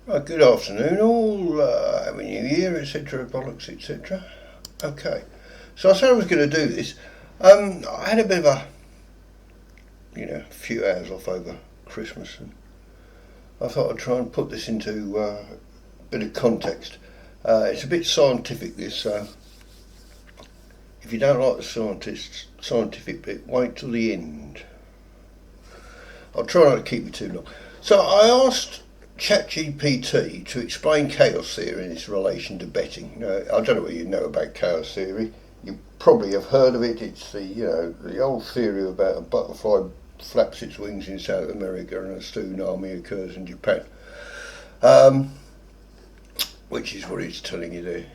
Right, good afternoon, all. Happy New Year, etc. Bollocks, etc. Okay, so I said I was going to do this. I had a bit of a few hours off over Christmas, and I thought I'd try and put this into a bit of context. It's a bit scientific. This, if you don't like the scientific bit, wait till the end. I'll try not to keep you too long. So I asked ChatGPT to explain chaos theory in its relation to betting. Now, I don't know what you know about chaos theory. You probably have heard of it. It's the old theory about a butterfly flaps its wings in South America and a tsunami occurs in Japan, which is what it's telling you there.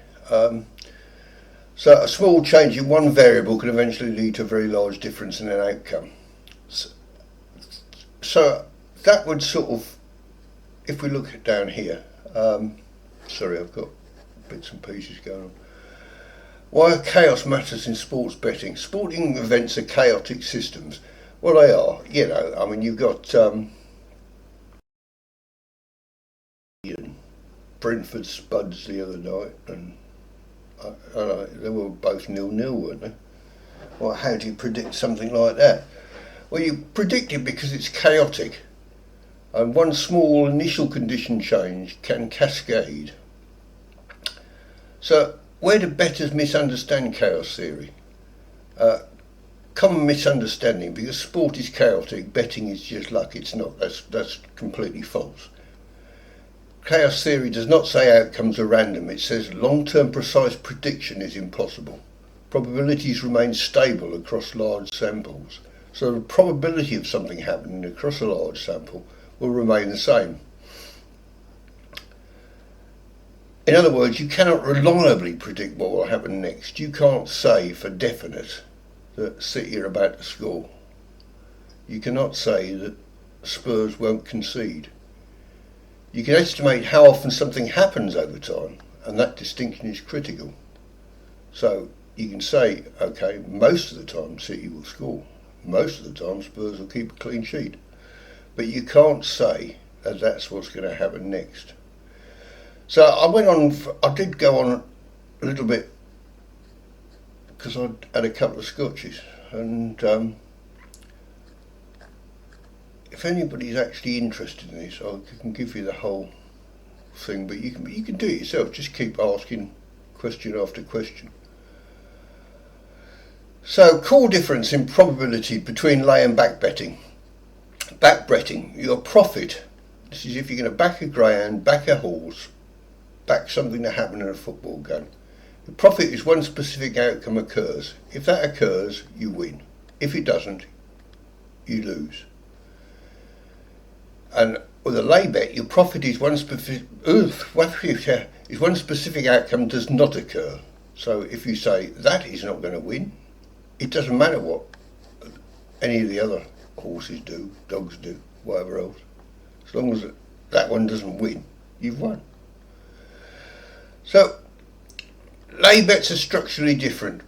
So a small change in one variable can eventually lead to a very large difference in an outcome. So that would sort of, if we look at down here, sorry, I've got bits and pieces going on. Why chaos matters in sports betting. Sporting events are chaotic systems. Well, they are. I mean, you've got Brentford Spuds the other night, and they were both 0-0, weren't they? Well, how do you predict something like that? Well, you predict it because it's chaotic, and one small initial condition change can cascade. So, where do bettors misunderstand chaos theory? Common misunderstanding, because sport is chaotic, betting is just luck. It's not. That's completely false. Chaos theory does not say outcomes are random. It says long-term precise prediction is impossible. Probabilities remain stable across large samples. So the probability of something happening across a large sample will remain the same. In other words, you cannot reliably predict what will happen next. You can't say for definite that City are about to score. You cannot say that Spurs won't concede. You can estimate how often something happens over time, and that distinction is critical. So you can say, okay, most of the time City will score. Most of the time Spurs will keep a clean sheet. But you can't say that that's what's going to happen next. So I did go on a little bit because I'd had a couple of scotches, and if anybody's actually interested in this, I can give you the whole thing, but you can do it yourself. Just keep asking question after question. So, core difference in probability between lay and back betting. Back betting, your profit. This is if you're going to back a greyhound, back a horse, back something to happen in a football game. The profit is when specific outcome occurs. If that occurs, you win. If it doesn't, you lose. And with a lay bet, your profit is one specific outcome does not occur. So if you say that is not going to win, it doesn't matter what any of the other horses do, dogs do, whatever else. As long as that one doesn't win, you've won. So lay bets are structurally different.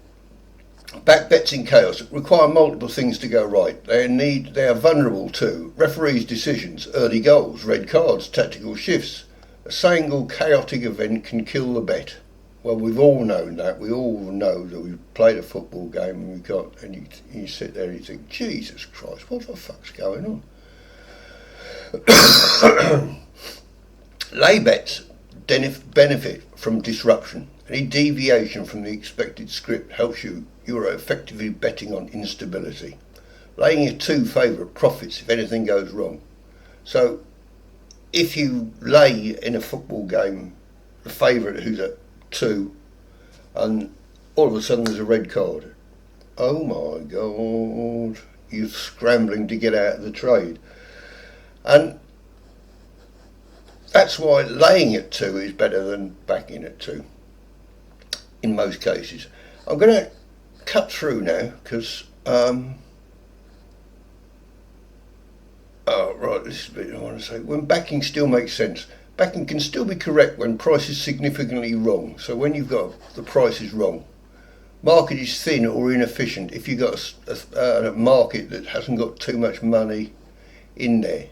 Back bets in chaos require multiple things to go right. They are vulnerable to referees' decisions, early goals, red cards, tactical shifts. A single chaotic event can kill the bet. Well, we've all known that. We all know that we've played a football game and you sit there and you think, Jesus Christ, what the fuck's going on? Lay bets benefit from disruption. Any deviation from the expected script helps you. You are effectively betting on instability. Laying your two favourite profits if anything goes wrong. So, if you lay in a football game the favourite who's at 2, and all of a sudden there's a red card, oh my God, you're scrambling to get out of the trade. And that's why laying at 2 is better than backing at 2 in most cases. I'm going to cut through now because right, this is a bit I want to say. When backing still makes sense, backing can still be correct when price is significantly wrong. So when you've got the price is wrong, market is thin or inefficient. If you've got a market that hasn't got too much money in there,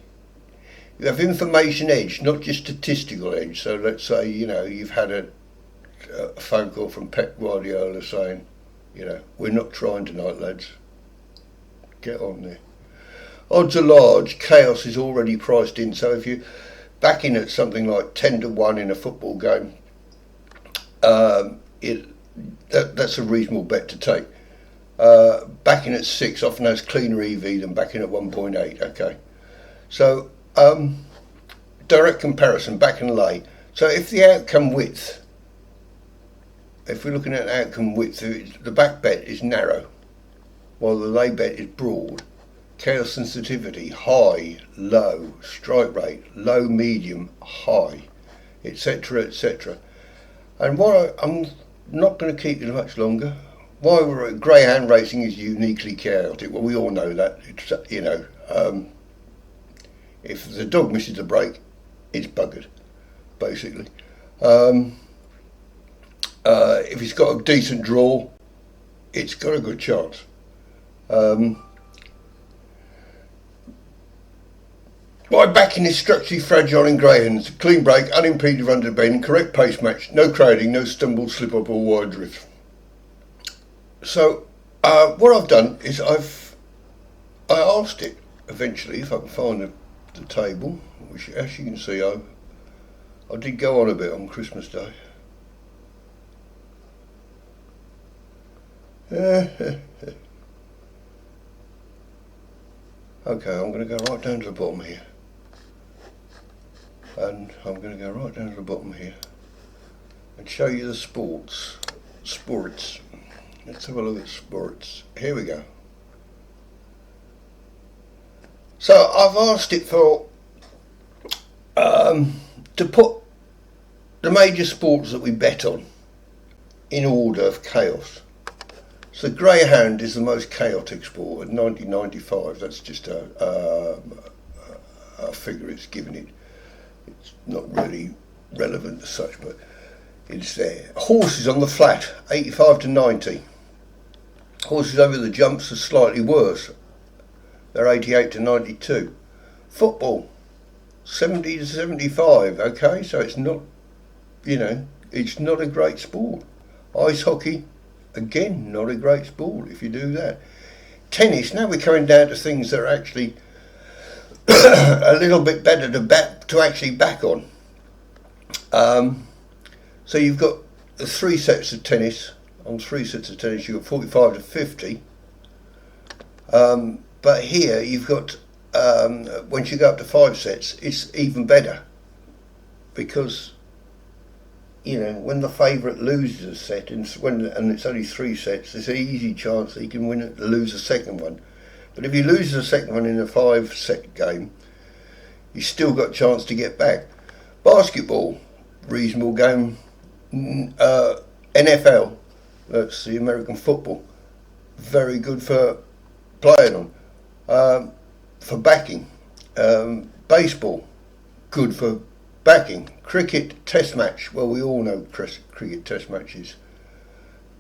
You have information edge, not just statistical edge. So let's say, you've had a phone call from Pep Guardiola saying, we're not trying tonight, lads. Get on there. Odds are large. Chaos is already priced in. So if you're backing at something like 10-1 in a football game, that's a reasonable bet to take. Backing at 6 often has cleaner EV than backing at 1.8. Okay. So direct comparison, back and lay. So if the outcome width, if we're looking at outcome width, the back bet is narrow, while the lay bet is broad. Chaos sensitivity, high, low, strike rate, low, medium, high, etc., etc. And I'm not going to keep you much longer. Why greyhound racing is uniquely chaotic? Well, we all know that. It's, if the dog misses the brake, it's buggered, basically. If it's got a decent draw, it's got a good chance. My backing is structurally fragile in greyhounds. Clean brake, unimpeded under bend, correct pace match, no crowding, no stumble, slip up or wide drift. So what I've done is I asked it eventually if I can find the table, which as you can see I did go on a bit on Christmas Day. Okay, I'm going to go right down to the bottom here. And I'm going to go right down to the bottom here and show you the sports. Let's have a look at sports. Here we go. So I've asked it for to put the major sports that we bet on in order of chaos. So greyhound is the most chaotic sport at 1995. That's just a figure it's given it. It's not really relevant as such, but it's there. Horses on the flat, 85 to 90. Horses over the jumps are slightly worse. They're 88 to 92. Football, 70 to 75. Okay, so it's not, it's not a great sport. Ice hockey, again, not a great sport if you do that. Tennis, now we're coming down to things that are actually a little bit better to actually back on. So you've got 3 sets of tennis. On 3 sets of tennis you've got 45 to 50. But here you've got, once you go up to 5 sets, it's even better. Because, when the favourite loses a set, and it's only 3 sets, there's an easy chance that he can lose a second one. But if he loses a second one in a 5-set game, he's still got a chance to get back. Basketball, reasonable game. NFL, that's the American football, very good for playing on. For backing. Baseball, good for backing. Cricket, test match. Well, we all know cricket test matches.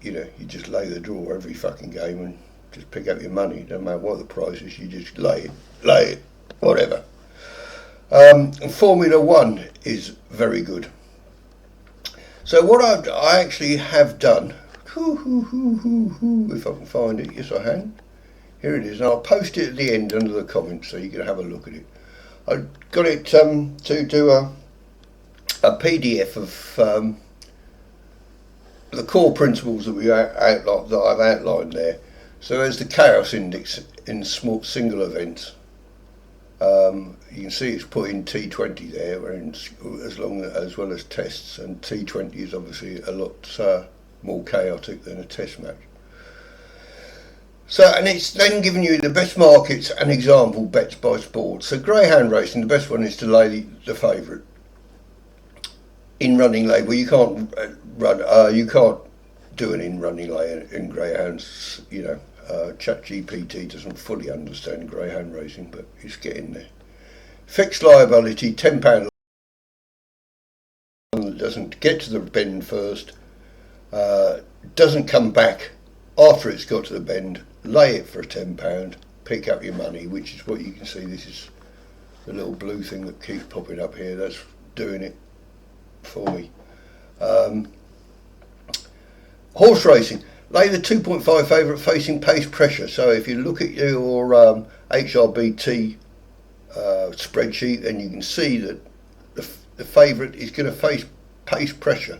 You just lay the draw every fucking game and just pick up your money. Don't matter what the price is, you just lay it, whatever. Formula 1 is very good. So what I actually have done, if I can find it, yes I can. Here it is, and I'll post it at the end under the comments so you can have a look at it. I got it to do a PDF of the core principles that I've outlined there. So there's the chaos index in small single events. You can see it's put in T20 there, as well as tests, and T20 is obviously a lot more chaotic than a test match. So, and it's then giving you the best markets and example bets by sport. So greyhound racing, the best one is to lay the favourite in running lay. Well, you can't you can't do an in running lay in greyhounds. ChatGPT doesn't fully understand greyhound racing, but it's getting there. Fixed liability, £10 that doesn't get to the bend first, doesn't come back after it's got to the bend, lay it for £10, pick up your money, which is what you can see. This is the little blue thing that keeps popping up here, that's doing it for me. Horse racing. Lay the 2.5 favourite facing pace pressure. So if you look at your HRBT spreadsheet, then you can see that the favourite is going to face pace pressure.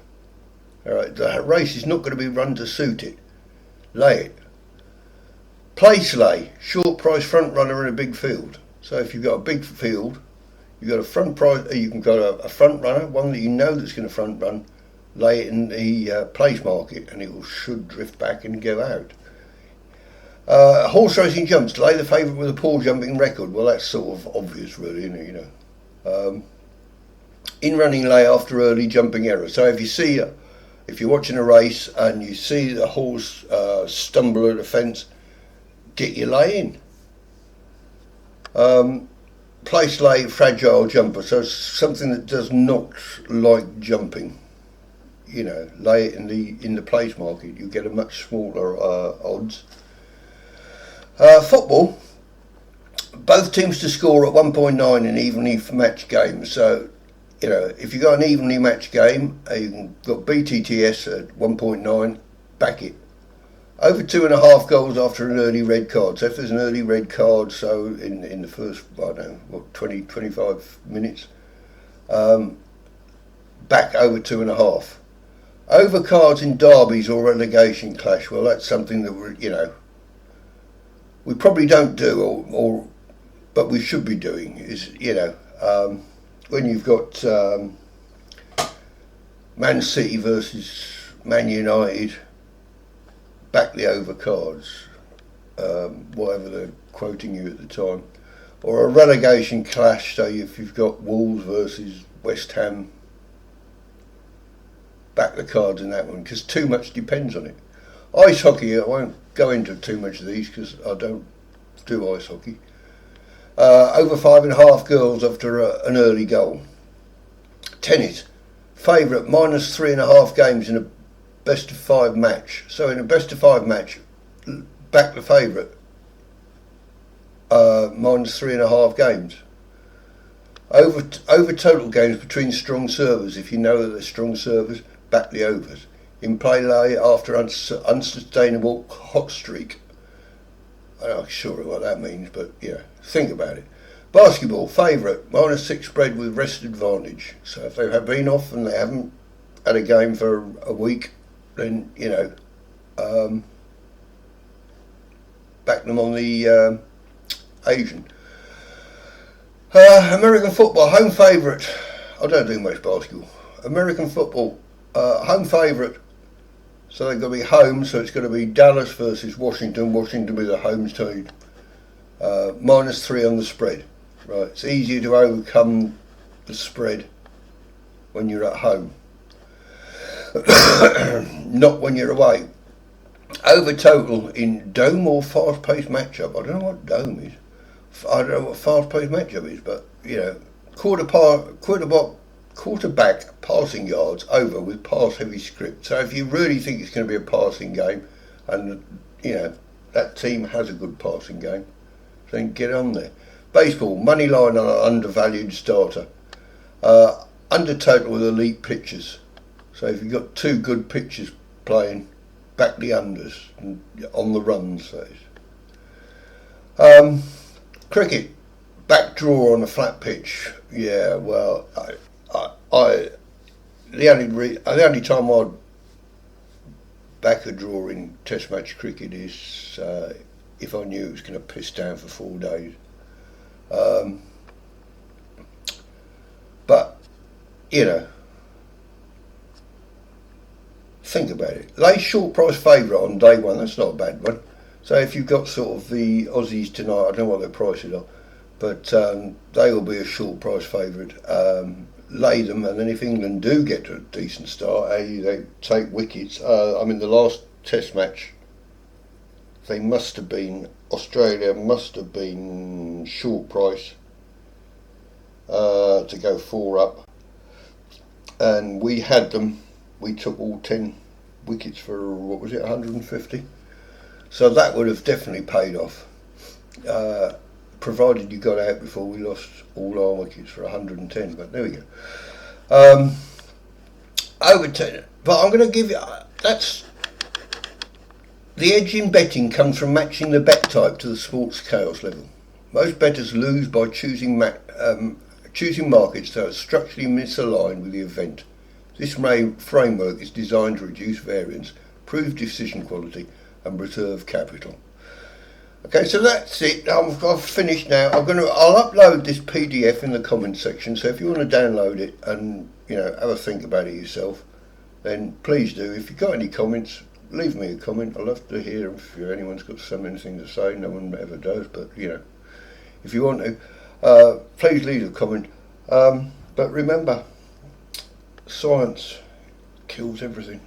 Alright, the race is not going to be run to suit it. Lay it. Place lay. Short price front runner in a big field. So if you've got a big field, you've got a front price, you can go a front runner, one that you know that's going to front run, lay it in the place market, and it should drift back and go out. Horse racing jumps. Lay the favourite with a poor jumping record. Well, that's sort of obvious, really, isn't it? You know. In running lay after early jumping error. So if you see, if you're watching a race and you see the horse stumble at a fence, get your lay in. Place lay fragile jumper. So something that does not like jumping. You know, lay it in the place market. You get a much smaller odds. Football. Both teams to score at 1.9 in evenly matched games. So, you know, if you've got an evenly matched game, you've got BTTS at 1.9, back it. Over 2.5 goals after an early red card. So if there's an early red card, so in the first, I don't know, what, 20, 25 minutes, back over 2.5. Over cards in derbies or relegation clash. Well, that's something that we probably don't do, but we should be doing. Is when you've got Man City versus Man United, back the over cards, whatever they're quoting you at the time, or a relegation clash. So if you've got Wolves versus West Ham, back the cards in that one, because too much depends on it. Ice hockey, I won't go into too much of these because I don't do ice hockey. Over 5.5 goals after an early goal. Tennis, favourite minus 3.5 games in a best of 5 match. So in a best of 5 match, back the favourite, minus 3.5 games. Over total games between strong servers. If you know that they're strong servers, back the overs. In play lay after unsustainable hot streak. I'm not sure what that means, but yeah, think about it. Basketball, favourite, -6 spread with rest advantage. So if they have been off and they haven't had a game for a week, then, back them on the Asian. American football, home favourite. I don't do much basketball. American football, home favourite. So they've got to be home, so it's going to be Dallas versus Washington. Washington with a home team. -3 on the spread. Right, it's easier to overcome the spread when you're at home. Not when you're away. Over total in dome or fast-paced matchup. I don't know what dome is. I don't know what fast-paced matchup is, but, quarterback passing yards over with pass-heavy script. So if you really think it's going to be a passing game, and, that team has a good passing game, then get on there. Baseball, money line on an undervalued starter. Under total with elite pitchers. So if you've got 2 good pitchers playing, back the unders on the runs. Cricket, back draw on a flat pitch. Yeah, well, the only time I'd back a draw in Test match cricket is if I knew it was going to piss down for 4 days. But think about it. Lay short price favourite on day one. That's not a bad one. So if you've got sort of the Aussies tonight, I don't know what their prices are, but they will be a short price favourite. Lay them, and then if England do get to a decent start, they take wickets. The last Test match, Australia must have been short price to go 4 up, and we had them. We took all 10 wickets for, 150? So that would have definitely paid off. provided you got out before we lost all our wickets for 110. But there we go. Over 10. But I'm going to give you that's. The edge in betting comes from matching the bet type to the sports chaos level. Most bettors lose by choosing markets that are structurally misaligned with the event. This framework is designed to reduce variance, improve decision quality, and preserve capital. Okay, so that's it. I've finished now. I'll upload this PDF in the comments section. So if you want to download it and have a think about it yourself, then please do. If you've got any comments, leave me a comment. I'd love to hear if anyone's got anything to say. No one ever does, but if you want to, please leave a comment. But remember, science kills everything.